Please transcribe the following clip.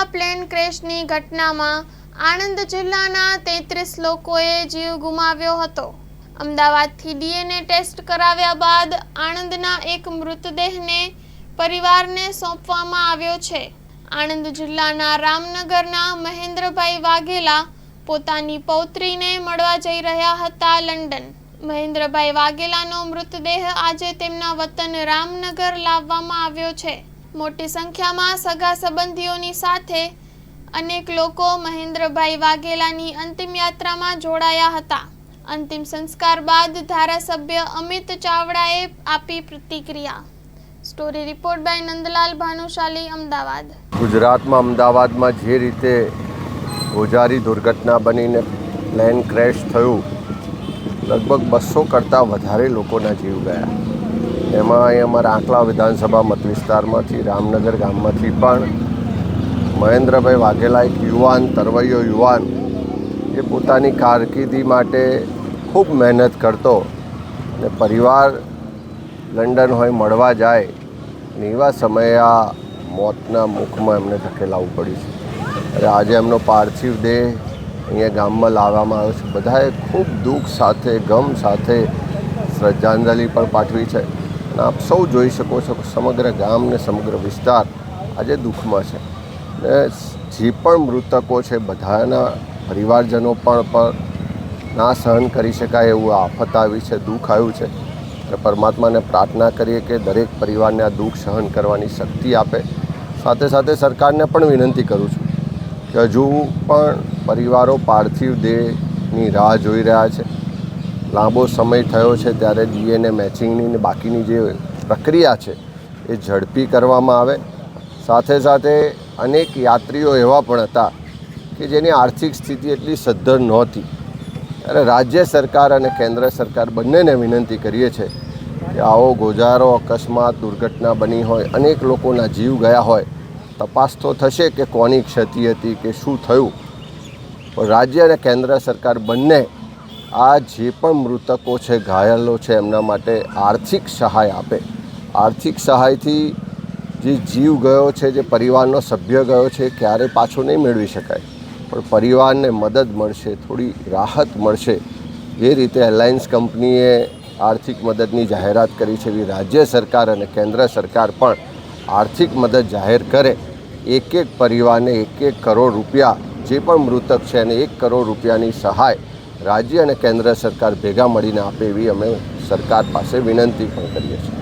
Plane ક્રેશની ઘટનામાં આણંદ જિલ્લાના 33 લોકોએ જીવ ગુમાવ્યો હતો। અમદાવાદથી ડીએનએ ટેસ્ટ કરાવ્યા બાદ આણંદના એક મૃતદેહને પરિવારને સોંપવામાં આવ્યો છે। આણંદ જિલ્લાના રામનગરના મહેન્દ્રભાઈ વાઘેલા પોતાની પૌત્રીને મળવા જઈ રહ્યા હતા લંડન। મહેન્દ્રભાઈ વાઘેલાનો મૃતદેહ આજે તેમના વતન રામનગર લાવવામાં આવ્યો છે। મોટી સંખ્યામાં સગા સંબંધીઓની સાથે અનેક લોકો મહેન્દ્રભાઈ વાઘેલાની અંતિમ યાત્રામાં જોડાયા હતા। અંતિમ સંસ્કાર બાદ ધારાસભ્ય અમિત ચાવડાએ આપી પ્રતિક્રિયા। Story report by Nandlal Bhanushali, Ahmedabad. ગુજરાતમાં અમદાવાદમાં જે રીતે ગોઝારી દુર્ઘટના બનીને પ્લેન ક્રેશ થયું, લગભગ 200 કરતાં વધારે લોકોના જીવ ગયા। એમાં અહીં અમારા આંકલા વિધાનસભા મત વિસ્તારમાંથી રામનગર ગામમાંથી પણ મહેન્દ્રભાઈ વાઘેલા એક યુવાન, તરવૈયો યુવાન, એ પોતાની કારકિર્દી માટે ખૂબ મહેનત કરતો અને પરિવાર લંડન હોય મળવા જાય અને એવા સમયે આ મોતના મુખમાં એમને ધકેલાવવું પડ્યું છે। અને આજે એમનો પાર્થિવ દેહ અહીંયા ગામમાં લાવવામાં આવ્યો છે। બધાએ ખૂબ દુઃખ સાથે, ગમ સાથે શ્રદ્ધાંજલિ પણ પાઠવી છે। અને આપ સૌ જોઈ શકો છો કે સમગ્ર ગામ ને સમગ્ર વિસ્તાર આજે દુઃખમાં છે। ને જે પણ મૃતકો છે બધાના પરિવારજનો પણ ના સહન કરી શકાય એવું આફત આવી છે, દુઃખ આવ્યું છે। અને પરમાત્માને પ્રાર્થના કરીએ કે દરેક પરિવારને આ દુઃખ સહન કરવાની શક્તિ આપે। સાથે સાથે સરકારને પણ વિનંતી કરું છું કે હજુ પણ પરિવારો પાર્થિવ દેહની રાહ જોઈ રહ્યા છે। લાંબો સમય થયો છે ત્યારે ડીએનએ મેચિંગની ને બાકીની જે પ્રક્રિયા છે એ ઝડપી કરવામાં આવે। સાથે સાથે અનેક યાત્રીઓ એવા પણ હતા કે જેની આર્થિક સ્થિતિ એટલી સદ્ધર નહોતી। ત્યારે રાજ્ય સરકાર અને કેન્દ્ર સરકાર બંનેને વિનંતી કરીએ છીએ કે આવો ગોઝારો અકસ્માત દુર્ઘટના બની હોય, અનેક લોકોના જીવ ગયા હોય, તપાસ તો થશે કે કોની ક્ષતિ હતી કે શું થયું, પણ રાજ્ય અને કેન્દ્ર સરકાર બંને આ જે પણ મૃતકો છે, ઘાયલો છે, એમના માટે આર્થિક સહાય આપે। આર્થિક સહાયથી જે જીવ ગયો છે, જે પરિવારનો સભ્ય ગયો છે, ક્યારે પાછો નહીં મેળવી શકાય, પણ પરિવારને મદદ મળશે, થોડી રાહત મળશે। જે રીતે એરલાઇન્સ કંપનીએ આર્થિક મદદની જાહેરાત કરી છે એવી રાજ્ય સરકાર અને કેન્દ્ર સરકાર પણ આર્થિક મદદ જાહેર કરે। એક પરિવારને 1 કરોડ રૂપિયા, જે પણ મૃતક છે એને 1 કરોડ રૂપિયાની સહાય રાજ્ય અને કેન્દ્ર સરકાર ભેગા મળીને આપે એવી અમે સરકાર પાસે વિનંતી પણ કરીએ છીએ।